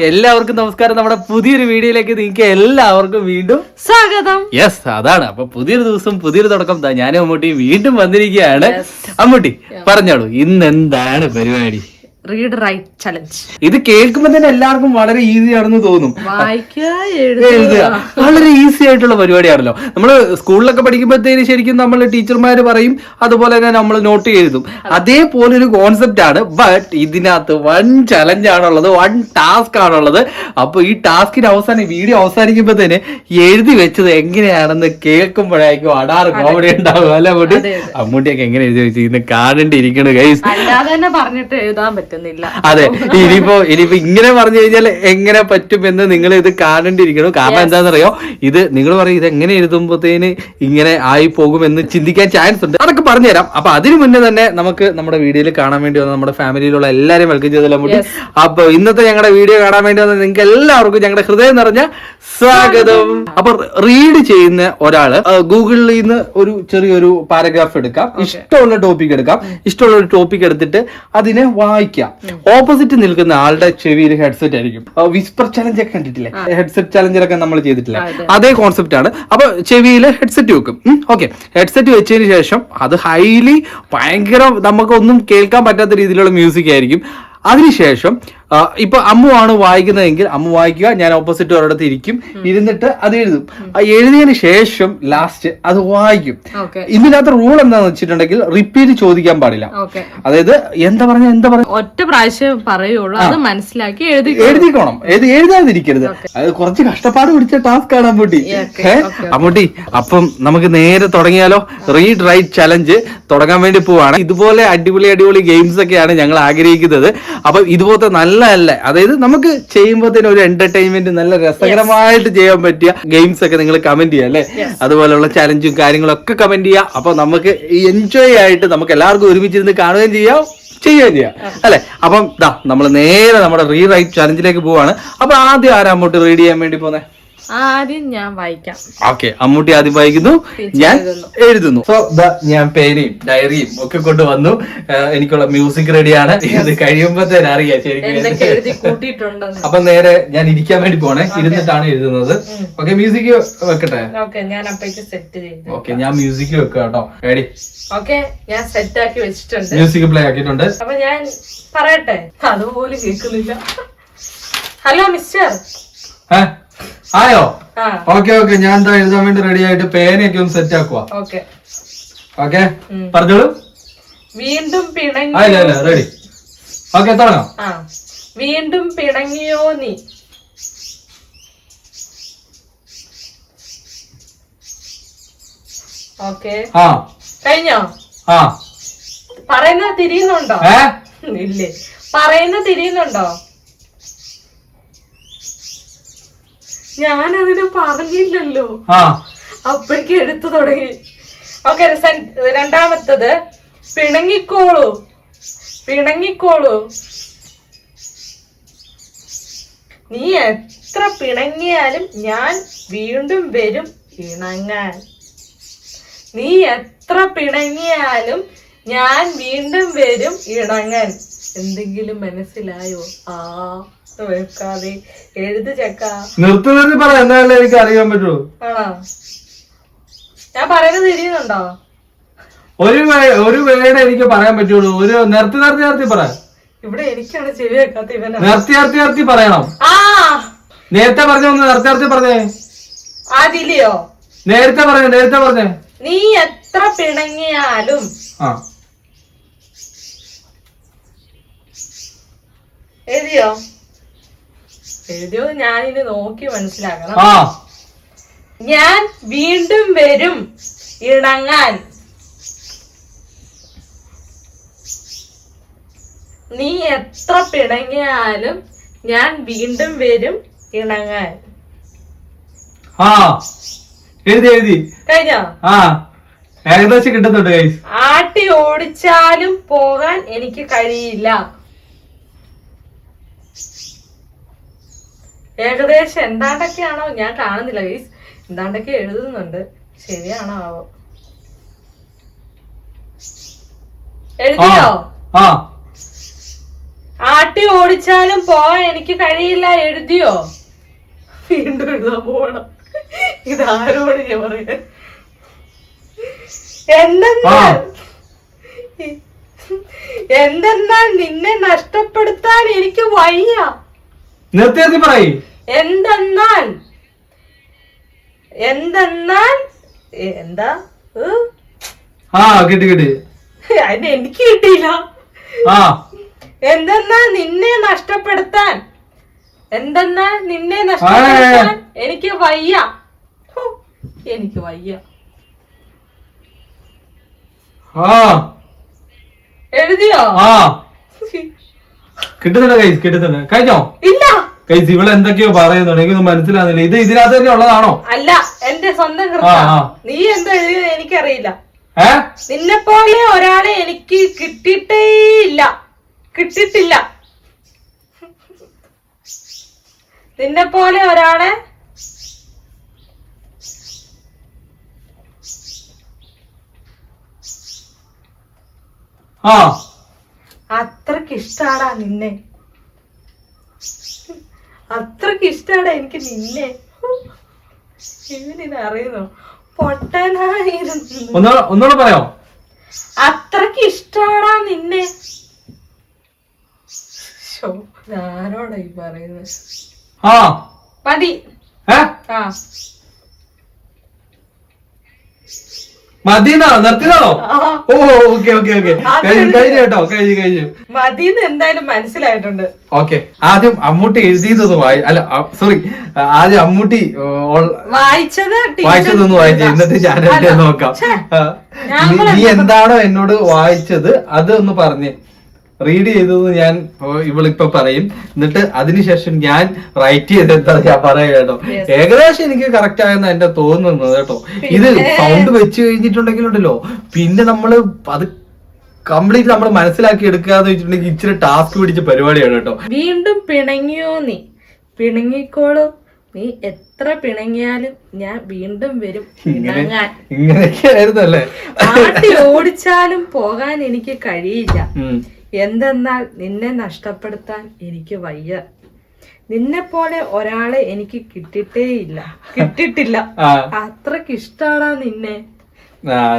എല്ലാവർക്കും നമസ്കാരം. നമ്മുടെ പുതിയൊരു വീഡിയോയിലേക്ക് നിങ്ങൾക്ക് എല്ലാവർക്കും വീണ്ടും സ്വാഗതം. യെസ്, അതാണ്. അപ്പൊ പുതിയൊരു ദിവസം പുതിയൊരു തുടക്കം. ഞാനും അമ്മൂട്ടി വീണ്ടും വന്നിരിക്കുകയാണ്. അമ്മൂട്ടി പറഞ്ഞോളൂ, ഇന്ന് എന്താണ് പരിപാടി? Read write challenge. ഇത് കേൾക്കുമ്പോ തന്നെ എല്ലാവർക്കും വളരെ ഈസി ആണെന്ന് തോന്നും. വായിക്കുക, എഴുതുക വളരെ ഈസി ആയിട്ടുള്ള പരിപാടിയാണല്ലോ. നമ്മള് സ്കൂളിലൊക്കെ പഠിക്കുമ്പോഴത്തേന് ശരിക്കും നമ്മൾ ടീച്ചർമാര് പറയും, അതുപോലെ തന്നെ നമ്മൾ നോട്ട് എഴുതും. അതേപോലെ ഒരു കോൺസെപ്റ്റ് ആണ്. ബട്ട് ഇതിനകത്ത് വൺ ചലഞ്ച് ആണുള്ളത്, വൺ ടാസ്ക് ആണുള്ളത്. അപ്പൊ ഈ ടാസ്കിന് അവസാനം വീഡിയോ അവസാനിക്കുമ്പോ തന്നെ എഴുതി വെച്ചത് എങ്ങനെയാണെന്ന് കേൾക്കുമ്പോഴായിരിക്കും അടാറ് കോമഡി ഉണ്ടാവുക. അല്ല അമ്മൂട്ടി? അമ്മൂട്ടിയൊക്കെ എങ്ങനെ എഴുതി വെച്ച് ഇന്ന് കാണേണ്ടിയിരിക്കണു ഗൈസ്. അല്ലാതെ തന്നെ പറഞ്ഞിട്ട് എഴുതാൻ പറ്റുന്നില്ല. അതെ, ഇനിയിപ്പോ ഇങ്ങനെ പറഞ്ഞു കഴിഞ്ഞാൽ എങ്ങനെ പറ്റുമെന്ന് നിങ്ങൾ ഇത് കാണേണ്ടിയിരിക്കണം. കാരണം എന്താണെന്നറിയോ, ഇത് നിങ്ങൾ പറയും ഇത് എങ്ങനെ എഴുതുമ്പോഴത്തേന് ഇങ്ങനെ ആയി പോകുമെന്ന് ചിന്തിക്കാൻ ചാൻസ് ഉണ്ട്. അതൊക്കെ പറഞ്ഞുതരാം. അപ്പൊ അതിനു മുന്നേ തന്നെ നമുക്ക് നമ്മുടെ വീഡിയോയിൽ കാണാൻ വേണ്ടി വന്ന നമ്മുടെ ഫാമിലിയിലുള്ള എല്ലാവരെയും വെൽക്കം ചെയ്തല്ലോ മുടി. അപ്പൊ ഇന്നത്തെ ഞങ്ങളുടെ വീഡിയോ കാണാൻ വേണ്ടി വന്ന നിങ്ങൾക്ക് എല്ലാവർക്കും ഞങ്ങളുടെ ഹൃദയം നിറഞ്ഞ സ്വാഗതം. അപ്പൊ റീഡ് ചെയ്യുന്ന ഒരാള് ഗൂഗിളിൽ നിന്ന് ഒരു ചെറിയൊരു പാരഗ്രാഫ് എടുക്കാം, ഇഷ്ടമുള്ള ടോപ്പിക് എടുക്കാം. ഇഷ്ടമുള്ള ഒരു ടോപ്പിക് എടുത്തിട്ട് അതിനെ വായിക്കാം. ഓപ്പോസിറ്റ് നിൽക്കുന്ന ആളുടെ ചെവിയിൽ ഹെഡ്സെറ്റ് ആയിരിക്കും. വിസ്പർ ചലഞ്ച് ഒക്കെ കണ്ടിട്ടില്ലേ? ഹെഡ്സെറ്റ് ചലഞ്ചറൊക്കെ നമ്മൾ ചെയ്തിട്ടില്ല, അതേ കോൺസെപ്റ്റ് ആണ്. അപ്പൊ ചെവിയിൽ ഹെഡ്സെറ്റ് വെക്കും. ഓക്കെ, ഹെഡ്സെറ്റ് വെച്ചതിന് ശേഷം അത് ഹൈലി ഭയങ്കര നമുക്കൊന്നും കേൾക്കാൻ പറ്റാത്ത രീതിയിലുള്ള മ്യൂസിക് ആയിരിക്കും. അതിനുശേഷം ഇപ്പൊ അമ്മു ആണ് വായിക്കുന്നതെങ്കിൽ അമ്മു വായിക്കുക, ഞാൻ ഓപ്പോസിറ്റ് ഒരിടത്ത് ഇരിക്കും, ഇരുന്നിട്ട് അത് എഴുതും. എഴുതിയതിന് ശേഷം ലാസ്റ്റ് അത് വായിക്കും. ഇതിനകത്ത് റൂൾ എന്താന്ന് വെച്ചിട്ടുണ്ടെങ്കിൽ റിപ്പീറ്റ് ചോദിക്കാൻ പാടില്ല. അതായത് എന്താ പറഞ്ഞ ഒറ്റ പ്രാവശ്യം പറയുള്ളൂ, അത് മനസ്സിലാക്കി എഴുതിക്കോണം. എഴുതാതിരിക്കരുത്. അത് കുറച്ച് കഷ്ടപ്പാട് പിടിച്ച ടാസ്ക് ആണ് അമ്മൂട്ടി. അമ്മൂട്ടി, അപ്പം നമുക്ക് നേരെ തുടങ്ങിയാലോ? റീഡ് റൈറ്റ് ചലഞ്ച് തുടങ്ങാൻ വേണ്ടി പോവാണ്. ഇതുപോലെ അടിപൊളി ഗെയിംസ് ഒക്കെയാണ് ഞങ്ങൾ ആഗ്രഹിക്കുന്നത്. അപ്പൊ ഇതുപോലത്തെ നല്ല അതായത് നമുക്ക് ചെയ്യുമ്പോഴത്തേനും ഒരു എന്റർടൈൻമെന്റ്, നല്ല രസകരമായിട്ട് ചെയ്യാൻ പറ്റിയ ഗെയിംസ് ഒക്കെ നിങ്ങൾ കമന്റ് ചെയ്യുക അല്ലെ? അതുപോലെയുള്ള ചലഞ്ചും കാര്യങ്ങളൊക്കെ കമന്റ് ചെയ്യുക. അപ്പൊ നമുക്ക് എൻജോയ് ആയിട്ട് നമുക്ക് എല്ലാവർക്കും ഒരുമിച്ചിരുന്ന് കാണുകയും ചെയ്യുകയും അല്ലെ? അപ്പം നമ്മൾ നേരെ നമ്മുടെ റീ റൈറ്റ് ചലഞ്ചിലേക്ക് പോവാണ്. അപ്പൊ ആദ്യം ആരാ അങ്ങോട്ട് റീഡ് ചെയ്യാൻ വേണ്ടി പോന്നെ? ആദ്യം ഞാൻ വായിക്കാം. ഓക്കെ, അമ്മൂട്ടി ആദ്യം വായിക്കുന്നു, ഞാൻ എഴുതുന്നു. സോ ഞാൻ പേനയും ഡയറിയും ഒക്കെ കൊണ്ടുവന്നു. എനിക്കുള്ള മ്യൂസിക് റെഡിയാണ്. ഇത് കഴിയുമ്പോഴത്തേന് അറിയാം ശരിക്കും. അപ്പൊ നേരെ ഞാൻ ഇരിക്കാൻ വേണ്ടി പോണേ, ഇരുന്നിട്ടാണ് എഴുതുന്നത്. ഓക്കെ, മ്യൂസിക് വെക്കട്ടെ? ഓക്കെ, ഞാൻ മ്യൂസിക് വെക്കാം കേട്ടോ. റെഡി? ഓക്കെ, ഞാൻ സെറ്റ് ആക്കി വെച്ചിട്ടുണ്ട്. മ്യൂസിക് പ്ലേ ആക്കിയിട്ടുണ്ട്. അപ്പൊ ഞാൻ പറയട്ടെ? അതുപോലെ കേൾക്കുന്നില്ല. Hello mister. ആയോ? ഓക്കെ, ഞാൻ എന്താ എഴുതാൻ വേണ്ടി റെഡി ആയിട്ട് പേനയൊക്കെ ഒന്ന് സെറ്റ് ആക്കുക. ഓക്കെ, പറഞ്ഞോളൂ. വീണ്ടും റെഡി? ഓക്കെ, തുടങ്ങാം. വീണ്ടും പിണങ്ങിയോ നീ? ഓക്കെ, കഴിഞ്ഞോ? പറയുന്നത് തിരിയുന്നുണ്ടോ? ഇല്ലേ, പറയുന്നത് തിരിയുന്നുണ്ടോ? ഞാനതിന് പറഞ്ഞില്ലല്ലോ, അപ്പോഴേക്ക് എടുത്തു തുടങ്ങി. ഓക്കെ, രണ്ടാമത്തത് പിണങ്ങിക്കോളൂ. നീ എത്ര പിണങ്ങിയാലും ഞാൻ വീണ്ടും വരും ഇണങ്ങാൻ. നീ എത്ര പിണങ്ങിയാലും ഞാൻ വീണ്ടും വരും ഇണങ്ങാൻ. എന്തെങ്കിലും മനസ്സിലായോ? വെക്കാതെ എഴുത് ചെക്ക. നിർത്തി പറ, എന്തായാലും എനിക്ക് അറിയാൻ പറ്റുള്ളൂ. ആണോ? ഞാൻ പറയുന്നത് തിരിയുന്നുണ്ടോ? ഒരു വേർഡ് എനിക്ക് പറയാൻ പറ്റുള്ളൂ. ഒരു നിർത്തി പറ. ഇവിടെ എനിക്കാണ് ചെവി വെക്കാത്ത ഇവനാ. നിർത്തി പറയണം. നേരത്തെ പറഞ്ഞൊന്ന് നിർത്തി പറഞ്ഞേ. അതിലെയോ? നേരത്തെ പറഞ്ഞേ. നീ എത്ര പിണങ്ങിയാലും. എഴുതിയോ? ഞാനിത് നോക്കി മനസ്സിലാക്കണം. ഞാൻ വീണ്ടും വരും ഇണങ്ങാൻ. നീ എത്ര പിണങ്ങിയാലും ഞാൻ വീണ്ടും വരും ഇണങ്ങാൻ. എഴുതി കഴിഞ്ഞോ? ഏകദേശം കിട്ടുന്നുണ്ട്. ആട്ടി ഓടിച്ചാലും പോകാൻ എനിക്ക് കഴിയില്ല. ഏകദേശം എന്താണ്ടൊക്കെയാണോ, ഞാൻ കാണുന്നില്ല ഗൈസ്. എന്താണ്ടൊക്കെ എഴുതുന്നുണ്ട്, ശരിയാണോ ആവോ? എഴുതിയോ? ആട്ടി ആട്ടി ഓടിച്ചാലും പോവാൻ എനിക്ക് കഴിയില്ല എഴുതിയോ? വീണ്ടും എഴുതാൻ പോകണം. ഇതാരോട് ഞാൻ പറയാ? എന്തെന്നാൽ നിന്നെ നഷ്ടപ്പെടുത്താൻ എനിക്ക് വയ്യ. നിർത്തി പറയും. എന്തെന്നാൽ എന്താ കിട്ടി അതിന് എനിക്ക് കിട്ടിയില്ല. എന്തെന്നാൽ നിന്നെ നഷ്ടപ്പെടുത്താൻ എനിക്ക് വയ്യ. എനിക്ക് വയ്യ. എഴുതിയോ? കിട്ടുന്നുണ്ട്. കഴിഞ്ഞോ? ഇല്ല. ഇവിടെ എന്തൊക്കെയോ പറയുന്നുണ്ട്, എനിക്കൊന്നും മനസ്സിലാകുന്നില്ല. ഇത് ഇതിനകത്ത് തന്നെ ഉള്ളതാണോ? അല്ല, എന്റെ സ്വന്തം കൃത്യ. നീ എന്താ എഴുതിയത് എനിക്കറിയില്ല. നിന്നെ പോലെ ഒരാളെ എനിക്ക് കിട്ടിയിട്ടില്ല. നിന്നെ പോലെ ഒരാളെ അത്രക്ക് ഇഷ്ടാടാ നിന്നെ. അത്രക്ക് ഇഷ്ടാടാ എനിക്ക് നിന്നെ. ഇവനിത് അറിയുന്നോ? പൊട്ടനായിരുന്നു. ഒന്നുകൂടെ പറയോ? അത്രക്ക് ഇഷ്ടാടാ നിന്നെ. ആരോടാ ഈ പറയുന്നത്? മതി. മതിന്നാ നിർത്തിയതാണോ? ഓ ഓക്കെ കഴിഞ്ഞു. മതിന്ന് എന്തായാലും മനസ്സിലായിട്ടുണ്ട്. ഓക്കെ, ആദ്യം അമ്മൂട്ടി എഴുതിയതൊന്ന് സോറി, ആദ്യം അമ്മൂട്ടി വായിച്ചതൊന്ന് വായിച്ചു, എന്നിട്ട് ഞാൻ നോക്കാം. നീ എന്താണോ എന്നോട് വായിച്ചത് അത് ഒന്ന് പറഞ്ഞേ. റീഡ് ചെയ്തത് ഞാൻ ഇവളിപ്പൊ പറയും, എന്നിട്ട് അതിനുശേഷം ഞാൻ റൈറ്റ് ചെയ്തെന്താ ഞാൻ പറയാം കേട്ടോ. ഏകദേശം എനിക്ക് കറക്റ്റ് ആയെന്ന് എന്റെ തോന്നുന്നത് കേട്ടോ. ഇത് സൗണ്ട് വെച്ച് കഴിഞ്ഞിട്ടുണ്ടെങ്കിലുണ്ടല്ലോ, പിന്നെ നമ്മള് അത് കംപ്ലീറ്റ് നമ്മൾ മനസ്സിലാക്കി എടുക്കാന്ന് വെച്ചിട്ടുണ്ടെങ്കിൽ ഇച്ചിരി ടാസ്ക് പിടിച്ച പരിപാടിയാണ് കേട്ടോ. വീണ്ടും പിണങ്ങിയോ? നീ പിണങ്ങിക്കോളൂ. നീ എത്ര പിണങ്ങിയാലും ഞാൻ വീണ്ടും വരും. ഇങ്ങനെയൊക്കെയായിരുന്നു അല്ലേ? ആട്ടി ഓടിച്ചാലും പോകാൻ എനിക്ക് കഴിയില്ല. എന്തെന്നാൽ നിന്നെ നഷ്ടപ്പെടുത്താൻ എനിക്ക് വയ്യ. നിന്നെ പോലെ ഒരാളെ എനിക്ക് കിട്ടിയിട്ടില്ല. അത്രക്ക് ഇഷ്ടാടാ നിന്നെ.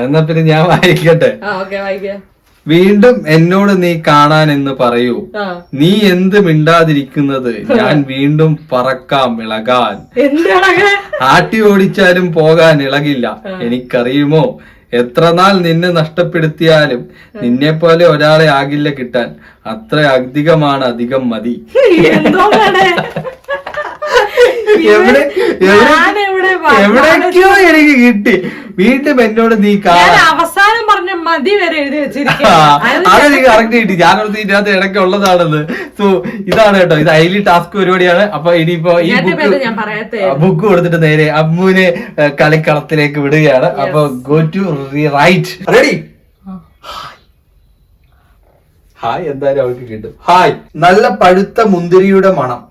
എന്നാ പിന്നെ ഞാൻ വായിക്കട്ടെ. വീണ്ടും എന്നോട് നീ കാണാൻ എന്ന് പറയൂ. നീ എന്ത് മിണ്ടാതിരിക്കുന്നത്? ഞാൻ വീണ്ടും പറക്കാം ഇളകാൻ. ആട്ടി ഓടിച്ചാലും പോകാൻ ഇളകില്ല. എനിക്കറിയുമോ, എത്ര നാൾ നിന്നെ നഷ്ടപ്പെടുത്തിയാലും നിന്നെ പോലെ ഒരാളെ ആകില്ല കിട്ടാൻ. അത്ര അധികമാണ്, അധികം മതി. എവിടേക്കോ എനിക്ക് കിട്ടി. വീണ്ടും എന്നോട് നീ അവസാനം പറഞ്ഞ മതി വരെ എഴുതി അതെനിക്ക് കറക്റ്റ് കിട്ടി. ഞാനോട് ഇതിനകത്ത് ഇടയ്ക്ക് ഉള്ളതാണെന്ന്. സോ ഇതാണ് കേട്ടോ, ഇത് ഡെയിലി ടാസ്ക് പരിപാടിയാണ്. അപ്പൊ ഇനിയിപ്പോ ഈ ബുക്ക് കൊടുത്തിട്ട് നേരെ അമ്മുവിനെ കളിക്കളത്തിലേക്ക് വിടുകയാണ്. അപ്പൊ go to right. Ready? Hi എന്തായാലും അവൾക്ക് കിട്ടും. ഹായ്. നല്ല പഴുത്ത മുന്തിരിയുടെ മണം.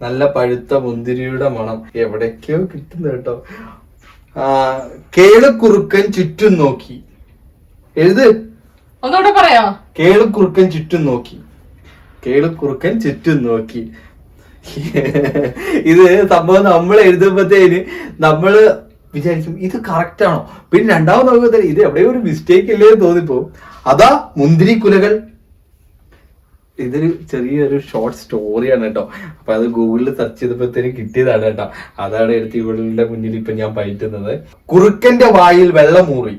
നല്ല പഴുത്ത മുന്തിരിയുടെ മണം. എവിടേക്കോ കിട്ടുന്നു കേട്ടോ. കേളുക്കുറുക്കൻ ചുറ്റും നോക്കി. എഴുത്. ഒന്നുകൂടെ പറയാ. കേളുക്കുറുക്കൻ ചുറ്റും നോക്കി. കേളുക്കുറുക്കൻ ചുറ്റും നോക്കി. ഇത് സംഭവം നമ്മൾ എഴുതുമ്പോഴത്തേന് നമ്മള് വിചാരിക്കും ഇത് കറക്റ്റ് ആണോ, പിന്നെ രണ്ടാമത് നോക്കുമ്പോ ഇത് എവിടെയോ ഒരു മിസ്റ്റേക്ക് ഇല്ലേ തോന്നിപ്പോ. അതാ മുന്തിരി കുലകൾ. ഇതൊരു ചെറിയൊരു ഷോർട്ട് സ്റ്റോറിയാണ് കേട്ടോ. അപ്പൊ അത് ഗൂഗിളിൽ സെർച്ച് ചെയ്തപ്പോഴത്തേനും കിട്ടിയതാണ് കേട്ടോ. അതാണ് എടുത്ത് ഇവളുടെ മുന്നിൽ ഇപ്പൊ ഞാൻ പയറ്റുന്നത്. കുറുക്കന്റെ വായിൽ വെള്ളമൂറി.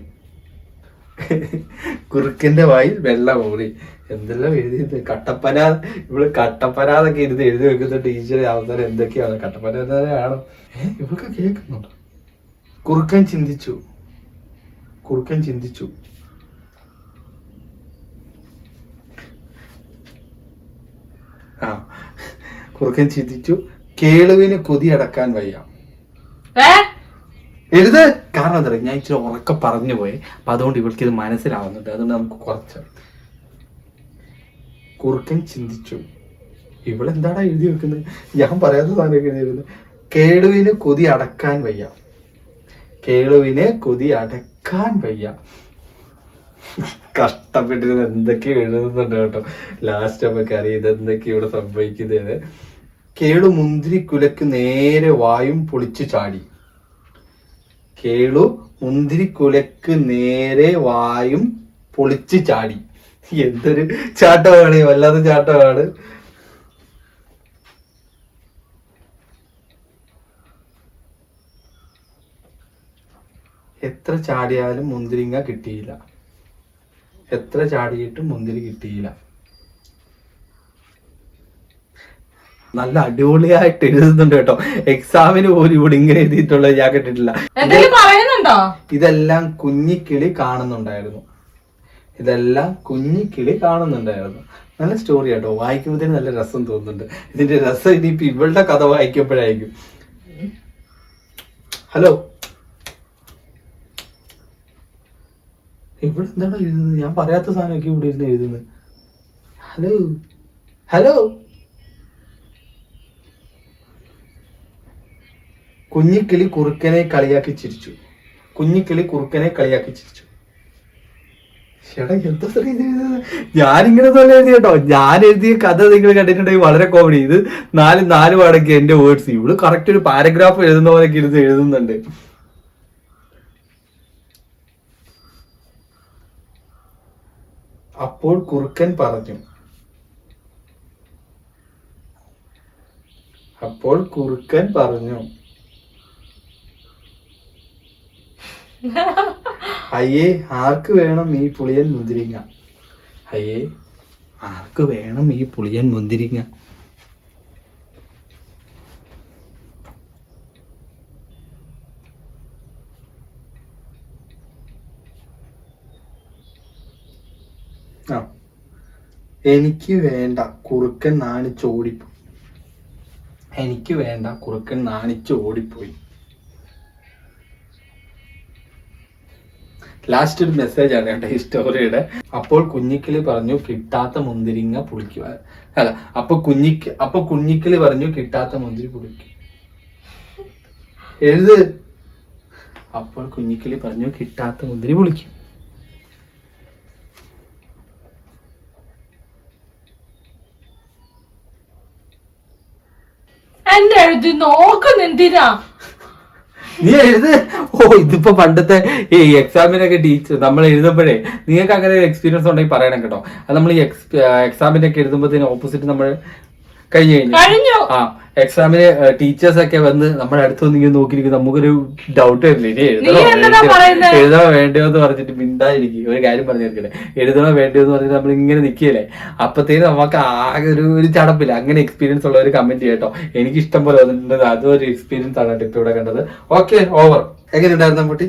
കുറുക്കന്റെ വായിൽ വെള്ളമൂറി. എന്തെല്ലാം എഴുതിയത്? കട്ടപ്പന. ഇവള് കട്ടപ്പനാന്നൊക്കെ എഴുതി വെക്കുന്ന ടീച്ചറെ അവതാരം എന്തൊക്കെയാണ്? കട്ടപ്പനാണോ? ഇവൾക്ക് കേൾക്കുന്നുണ്ടോ? കുറുക്കൻ ചിന്തിച്ചു. കുറുക്കൻ ചിന്തിച്ചു. കേളുവിന് കൊതി അടക്കാൻ വയ്യ. എഴുത്. കാരണം എന്താ പറയുക, ഞാൻ ഇച്ചിരി ഉറക്കെ പറഞ്ഞു പോയി. അപ്പൊ അതുകൊണ്ട് ഇവൾക്ക് ഇത് മനസ്സിലാവുന്നുണ്ട്. അതുകൊണ്ട് നമുക്ക് കുറച്ച്. കുറുക്കൻ ചിന്തിച്ചു. ഇവളെന്താടാ എഴുതി വെക്കുന്നത്? ഞാൻ പറയാത്ത സാധനമൊക്കെ എഴുതി വെക്കുന്നത്. കേളുവിന് കൊതി അടക്കാൻ വയ്യ. കേളുവിന് കൊതി അടക്കാൻ വയ്യ. കഷ്ടപ്പെട്ടിരുന്ന് എന്തൊക്കെയോ എഴുതുന്നുണ്ട് കേട്ടോ. ലാസ്റ്റ് നമുക്ക് അറിയാം ഇതെന്തൊക്കെയോ ഇവിടെ സംഭവിക്കുന്നത്. കേളു മുന്തിരി കുലക്ക് നേരെ വായും പൊളിച്ചു ചാടി. കേളു മുന്തിരി കുലക്ക് നേരെ വായും പൊളിച്ചു ചാടി. എന്തൊരു ചാട്ടമാണ്, വല്ലാത്ത ചാട്ടമാണ്. എത്ര ചാടിയാലും മുന്തിരിങ്ങ കിട്ടിയില്ല. എത്ര ചാടിയിട്ടും മുന്തിരി കിട്ടിയില്ല. നല്ല അടിപൊളിയായിട്ട് എഴുതുന്നുണ്ട് കേട്ടോ. എക്സാമിന് പോലും ഇവിടെ ഇങ്ങനെ എഴുതിയിട്ടുള്ളത് ഞാൻ കേട്ടിട്ടില്ല. ഇതെല്ലാം കുഞ്ഞിക്കിളി കാണുന്നുണ്ടായിരുന്നു. ഇതെല്ലാം കുഞ്ഞിക്കിളി കാണുന്നുണ്ടായിരുന്നു. നല്ല സ്റ്റോറി കേട്ടോ. വായിക്കുമ്പോഴത്തേന് നല്ല രസം തോന്നുന്നുണ്ട്. ഇതിന്റെ രസം ഇനിയിപ്പോ ഇവളുടെ കഥ വായിക്കുമ്പോഴായിരിക്കും. ഹലോ, ഇവിടെ എന്താണ് എഴുതുന്നത്? ഞാൻ പറയാത്ത സാധനമൊക്കെ ഇവിടെ ഇരുന്ന് എഴുതുന്നത്. Hello hello. കുഞ്ഞിക്കിളി കുറുക്കനെ കളിയാക്കി ചിരിച്ചു. കുഞ്ഞിക്കിളി കുറുക്കനെ കളിയാക്കി ചിരിച്ചു. ചേട്ടാ എന്താ ഞാനിങ്ങനെ തന്നെ എഴുതി കേട്ടോ. ഞാൻ എഴുതിയ കഥ നിങ്ങൾ കണ്ടിട്ടുണ്ടെങ്കിൽ വളരെ കോമഡി. ഇത് നാല് പാടൊക്കെ എന്റെ വേർഡ്സ്. ഇവള് കറക്റ്റ് ഒരു പാരഗ്രാഫ് എഴുതുന്ന പോലെയൊക്കെ ഇരുന്ന് എഴുതുന്നുണ്ട്. അപ്പോൾ കുറുക്കൻ പറഞ്ഞു. അപ്പോൾ കുറുക്കൻ പറഞ്ഞു, അയ്യേ ആർക്ക് വേണം ഈ പുളിയൻ മുന്തിരിങ്ങ. അയ്യേ ആർക്ക് വേണം ഈ പുളിയൻ മുന്തിരിങ്ങ. ആ എനിക്ക് വേണ്ട, കുറുക്കൻ നാണിച്ചോടിപ്പോയി. എനിക്ക് വേണ്ട, കുറുക്കൻ നാണിച്ചോടിപ്പോയി. ലാസ്റ്റ് ഒരു മെസ്സേജ് ആണ് കേട്ടോ ഈ സ്റ്റോറിയുടെ. അപ്പോൾ കുഞ്ഞിക്കിളി പറഞ്ഞു കിട്ടാത്ത മുന്തിരിങ്ങ പുളിക്കുക. അല്ല, അപ്പൊ കുഞ്ഞിക്കിളി പറഞ്ഞു കിട്ടാത്ത മുന്തിരി പുളിക്കും. എഴുത്. അപ്പോൾ കുഞ്ഞിക്കിളി പറഞ്ഞു കിട്ടാത്ത മുന്തിരി പുളിക്കും. എന്നെ എഴുതി നോക്കുന്നെന്തിനാ? നീ എഴുത്. ഓ ഇതിപ്പോ പണ്ടത്തെ ഈ എക്സാമിനൊക്കെ ടീച്ചർ നമ്മൾ എഴുതുമ്പോഴേ നിങ്ങൾക്ക് അങ്ങനെ ഒരു എക്സ്പീരിയൻസ് ഉണ്ടെങ്കിൽ പറയണം കേട്ടോ. അത് നമ്മൾ ഈ എക്സാമിനൊക്കെ എഴുതുമ്പോഴത്തേന് ഓപ്പോസിറ്റ് നമ്മൾ കഴിഞ്ഞു. ആ എക്സാമിന് ടീച്ചേഴ്സ് ഒക്കെ വന്ന് നമ്മുടെ അടുത്ത് വന്ന് ഇങ്ങനെ നോക്കിയിരിക്കും. നമുക്കൊരു ഡൗട്ട് വരില്ല, ഇനി എഴുതണോ വേണ്ടയോ എന്ന് പറഞ്ഞിട്ട് മിണ്ടായിരിക്കും. ഒരു കാര്യം പറഞ്ഞു തീർക്കട്ടെ, എഴുതണോ വേണ്ടയോ എന്ന് പറഞ്ഞിട്ട് നമ്മൾ ഇങ്ങനെ നിൽക്കുകയല്ലേ. അപ്പത്തേനും നമുക്ക് ആകെ ഒരു ചടപ്പില്ല. അങ്ങനെ എക്സ്പീരിയൻസ് ഉള്ള ഒരു കമന്റ് കേട്ടോ. എനിക്ക് ഇഷ്ടം പോലെ വന്നിട്ടുണ്ട്. അതൊരു എക്സ്പീരിയൻസ് ആണ് ഇപ്പൊ ഇവിടെ കണ്ടത്. Okay, over. എങ്ങനെ ഉണ്ടായിരുന്നു കുട്ടി?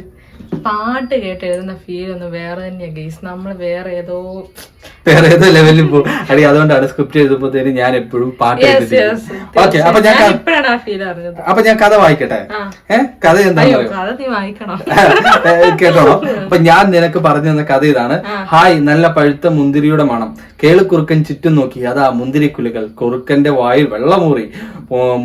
പാട്ട് കേട്ട് എഴുതുന്ന ഫീൽ ഒന്ന് വേറെ തന്നെയാ ഗൈസ്. നമ്മൾ വേറെ ഏതോ ലെവലിൽ പോകും. അടി അതുകൊണ്ടാണ് സ്ക്രിപ്റ്റ് എഴുതുമ്പോഴത്തേന് ഞാൻ എപ്പോഴും പാട്ട്. ഓക്കെ, അപ്പൊ ഞാൻ കഥ വായിക്കട്ടെ. കഥ എന്താണെന്ന് കേട്ടോളൂ. അപ്പൊ ഞാൻ നിനക്ക് പറഞ്ഞു തന്ന കഥ ഇതാണ്. ഹായ്, നല്ല പഴുത്ത മുന്തിരിയുടെ മണം. കേളുക്കുറുക്കൻ ചുറ്റും നോക്കി. അതാ മുന്തിരിക്കുലകൾ. കുറുക്കന്റെ വായിൽ വെള്ളമൂറി.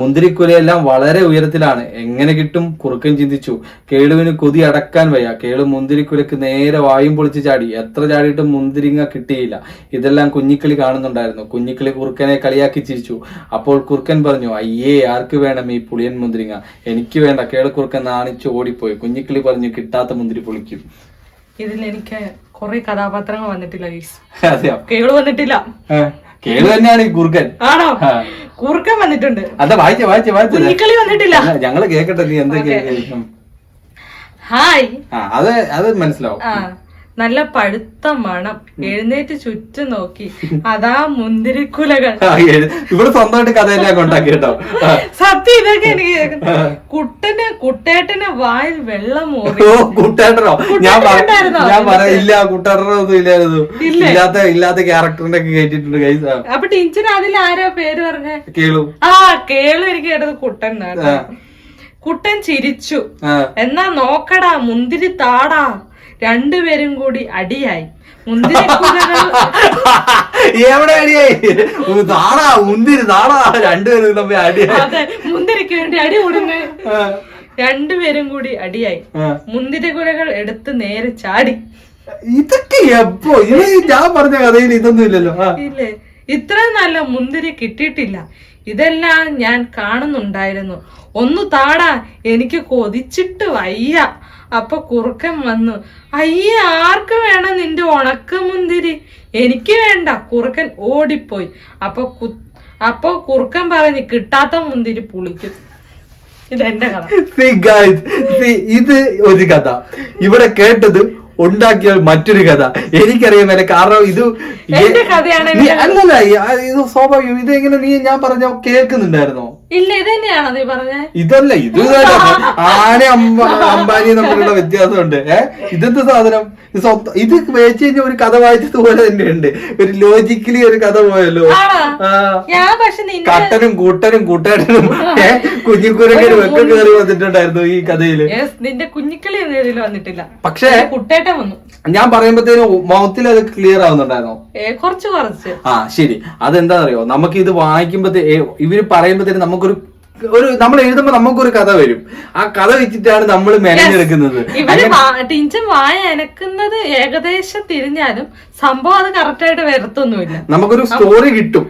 മുന്തിരിക്കുലയെല്ലാം വളരെ ഉയരത്തിലാണ്. എങ്ങനെ കിട്ടും? കുറുക്കൻ ചിന്തിച്ചു. കേളുവിന് കൊതി അടക്കാൻ വയ്യ. കേളു മുന്തിരിക്കുലക്ക് നേരെ വായും പൊളിച്ച് ചാടി. എത്ര ചാടിയിട്ടും മുന്തിരിങ്ങ കിട്ടിയില്ല. ഇതെല്ലാം കുഞ്ഞിക്കിളി കാണുന്നുണ്ടായിരുന്നു. കുഞ്ഞിക്കിളി കുറുക്കനെ കളിയാക്കി ചിരിച്ചു. അപ്പോൾ കുറുക്കൻ പറഞ്ഞു, അയ്യേ ആർക്ക് വേണം ഈ പുളിയൻ മുന്തിരിങ്ങ. എനിക്ക് വേണ്ട. കേളുക്കുറുക്കൻ നാണിച്ചു ഓടിപ്പോയി. കുഞ്ഞിക്കിളി പറഞ്ഞു കിട്ടാത്ത മുന്തിരി പൊളിക്കും. ഇതിൽ എനിക്ക് കുറെ കഥാപാത്രങ്ങൾ വന്നിട്ടില്ല. കേളു വന്നിട്ടില്ല. കേളു തന്നെയാണ് ഈ കുറുക്കൻ. ആണോ? കുറുക്കൻ വന്നിട്ടുണ്ട്. അതാ വായിച്ചേ. കുഞ്ഞിക്കിളി വന്നിട്ടില്ല. ഞങ്ങള് കേക്കട്ടെ നീ എന്തൊക്കെയാ. ഹായ്, അത് മനസ്സിലാവും. നല്ല പഴുത്ത മണം. എഴുന്നേറ്റ് ചുറ്റും നോക്കി. അതാ മുന്തിരിക്കുലകൾ. ഇവിടെ സ്വന്തമായിട്ട് കഥയെല്ലാം കൊണ്ടാക്കി കേട്ടോ. സത്യം ഇതൊക്കെ എനിക്ക് കുട്ടേട്ടന് വായിൽ വെള്ളം മൂറി. കുട്ടേട്ടനോ? ഞാൻ പറയില്ല, കുട്ടേട്ടനോ ഒന്നും ഇല്ലായിരുന്നു. ഇല്ലാത്ത ക്യാരക്ടറിന്റെ ഒക്കെ കേട്ടിട്ടുണ്ട് ഗൈസ്. അപ്പൊ ടീച്ചർ അതിൽ ആരാ പേര് പറഞ്ഞേ? കേളു. കേളു എനിക്ക് കേട്ടത് കുട്ടൻ. കുട്ടൻ ചിരിച്ചു. എന്നാ നോക്കടാ മുന്തിരി താടാ. രണ്ടുപേരും കൂടി അടിയായി. മുന്തിരിക്കുലകൾ എവിടെ അടിയായി? താടാ മുന്തിരി താടാ. രണ്ടുപേരും തമ്മിൽ അടിയായി. അതെ, മുന്തിരിക്ക് വേണ്ടി അടി കൊടുങ്ങ. രണ്ടുപേരും കൂടി അടിയായി. മുന്തിരിക്കുലകൾ എടുത്ത് നേരെ ചാടി. ഇതൊക്കെ എപ്പോ ഇത് ഞാൻ പറഞ്ഞ കഥയിൽ ഇതൊന്നും ഇല്ലല്ലോ. ഇല്ലേ, ഇത്രയും നല്ല മുന്തിരി കിട്ടിയിട്ടില്ല. ഇതെല്ലാം ഞാൻ കാണുന്നുണ്ടായിരുന്നു. ഒന്ന് താടാ, എനിക്ക് കൊതിച്ചിട്ട് വയ്യ. അപ്പൊ കുറുക്കൻ വന്നു. അയ്യ, ആർക്ക് വേണം നിന്റെ ഉണക്ക മുന്തിരി? എനിക്ക് വേണ്ട. കുറുക്കൻ ഓടിപ്പോയി. അപ്പൊ കുറുക്കൻ പറഞ്ഞ് കിട്ടാത്ത മുന്തിരി പുളിക്കും. ഇതെന്റെ കഥ. ഇത് ഒരു കഥ, ഇവിടെ കേട്ടത് ഉണ്ടാക്കിയ മറ്റൊരു കഥ. എനിക്കറിയാൻ കാരണം ഇത് അല്ലല്ല, ഇത് സ്വാഭാവികം. ഇതെങ്ങനെ ഞാൻ പറഞ്ഞ കേൾക്കുന്നുണ്ടായിരുന്നോ? ഇല്ല, ഇത് തന്നെയാണോ നീ പറഞ്ഞ? ഇതല്ല, ഇത് ആന അംബാനി തമ്മിലുള്ള വ്യത്യാസമുണ്ട്. ഇതെന്ത് സാധനം? ഇത് വെച്ച് കഴിഞ്ഞാൽ ഒരു കഥ വായിച്ചതുപോലെ തന്നെയുണ്ട്. ഒരു ലോജിക്കലി ഒരു കഥ പോയല്ലോ. കട്ടനും കൂട്ടനും കൂട്ടാട്ടനും കുഞ്ഞിക്കുരങ്ങനും ഒക്കെ കയറി വന്നിട്ടുണ്ടായിരുന്നു ഈ കഥയില്. നിന്റെ കുഞ്ഞിക്കളി വന്നിട്ടില്ല, പക്ഷേ കുട്ടേട്ടൻ വന്നു. ഞാൻ പറയുമ്പോഴത്തേനും മൗത്തിൽ അത് ക്ലിയർ ആവുന്നുണ്ടായിരുന്നോ? കുറച്ച്. ശരി. അതെന്താ അറിയോ, നമുക്ക് ഇത് വായിക്കുമ്പോഴത്തേ ഇവര് പറയുമ്പോഴത്തേനും നമുക്കൊരു നമ്മൾ എഴുതുമ്പോ നമുക്കൊരു കഥ വരും. ആ കഥ വെച്ചിട്ടാണ് നമ്മൾ മെനഞ്ഞെടുക്കുന്നത്. ടിഞ്ചൻ വായ അനക്കുന്നത് ഏകദേശം തിരിഞ്ഞാലും സംഭവം അത് കറക്റ്റ് ആയിട്ട് വരത്തൊന്നുമില്ല. നമുക്കൊരു സ്റ്റോറി കിട്ടും.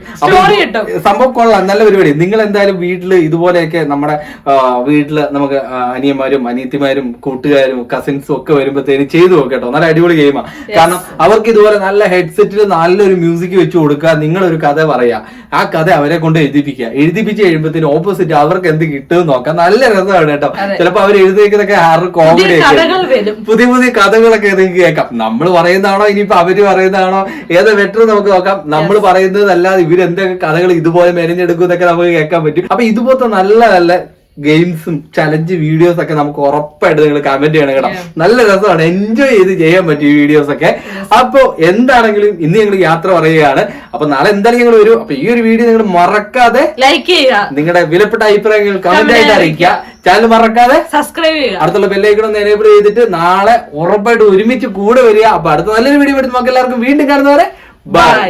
സംഭവം കൊള്ളാം, നല്ല പരിപാടി. നിങ്ങൾ എന്തായാലും വീട്ടില് ഇതുപോലെയൊക്കെ നമ്മുടെ വീട്ടില് നമുക്ക് അനിയന്മാരും അനിയത്തിമാരും കൂട്ടുകാരും കസിൻസും ഒക്കെ വരുമ്പോഴത്തേനും ചെയ്തു നോക്കട്ടോ. നല്ല അടിപൊളി ഗെയിമാണ്. കാരണം അവർക്ക് ഇതുപോലെ നല്ല ഹെഡ്സെറ്റിൽ നല്ലൊരു മ്യൂസിക് വെച്ച് കൊടുക്കുക, നിങ്ങളൊരു കഥ പറയാ, ആ കഥ അവരെ കൊണ്ട് എഴുതിപ്പിച്ച് കഴിയുമ്പോഴത്തേനും ഓപ്പോസിറ്റ് അവർക്ക് എന്ത് കിട്ടും നോക്കാം. നല്ല രസമാണ് കേട്ടോ. ചിലപ്പോ അവർ എഴുതിയേക്കുന്നൊക്കെ ആറ് കോമഡി ഒക്കെ, പുതിയ പുതിയ കഥകളൊക്കെ നിങ്ങൾക്ക് കേൾക്കാം. നമ്മൾ പറയുന്നതാണോ ഇനിയിപ്പോ അവര് പറയുന്നതാണോ ഏത് ബെറ്റർ നമുക്ക് നോക്കാം. നമ്മൾ പറയുന്നതല്ലാതെ ഇവരെന്തൊക്കെ കഥകൾ ഇതുപോലെ മെനഞ്ഞെടുക്കും എന്നൊക്കെ നമുക്ക് കേൾക്കാൻ പറ്റും. അപ്പൊ ഇതുപോലത്തെ നല്ല നല്ല ഗെയിംസും ചലഞ്ച് വീഡിയോസ് ഒക്കെ നമുക്ക് ഉറപ്പായിട്ട് നിങ്ങൾ കമന്റ് ചെയ്യണം കേട്ടോ. നല്ല രസമാണ്, എൻജോയ് ചെയ്ത് ചെയ്യാൻ പറ്റും ഈ വീഡിയോസ് ഒക്കെ. അപ്പൊ എന്താണെങ്കിലും ഇന്ന് ഞങ്ങൾ യാത്ര പറയുകയാണ്. അപ്പൊ നാളെ എന്തായാലും ഞങ്ങൾ വരും. അപ്പൊ ഈ ഒരു വീഡിയോ നിങ്ങൾ മറക്കാതെ ലൈക്ക് ചെയ്യുക, നിങ്ങളുടെ വിലപ്പെട്ട അഭിപ്രായങ്ങൾ കമന്റ് ആയിട്ട് അറിയിക്കുക, ചാനൽ മറക്കാതെ സബ്സ്ക്രൈബ് ചെയ്യുക, അടുത്തുള്ള ബെല്ലൈക്കൺ ഒന്ന് എനേബിൾ ചെയ്തിട്ട് നാളെ ഉറപ്പായിട്ട് ഒരുമിച്ച് കൂടെ വരിക. അപ്പൊ അടുത്ത നല്ലൊരു വീഡിയോ എടുത്ത് നമുക്ക് എല്ലാവർക്കും വീണ്ടും കാണുന്നവരെ ബൈ.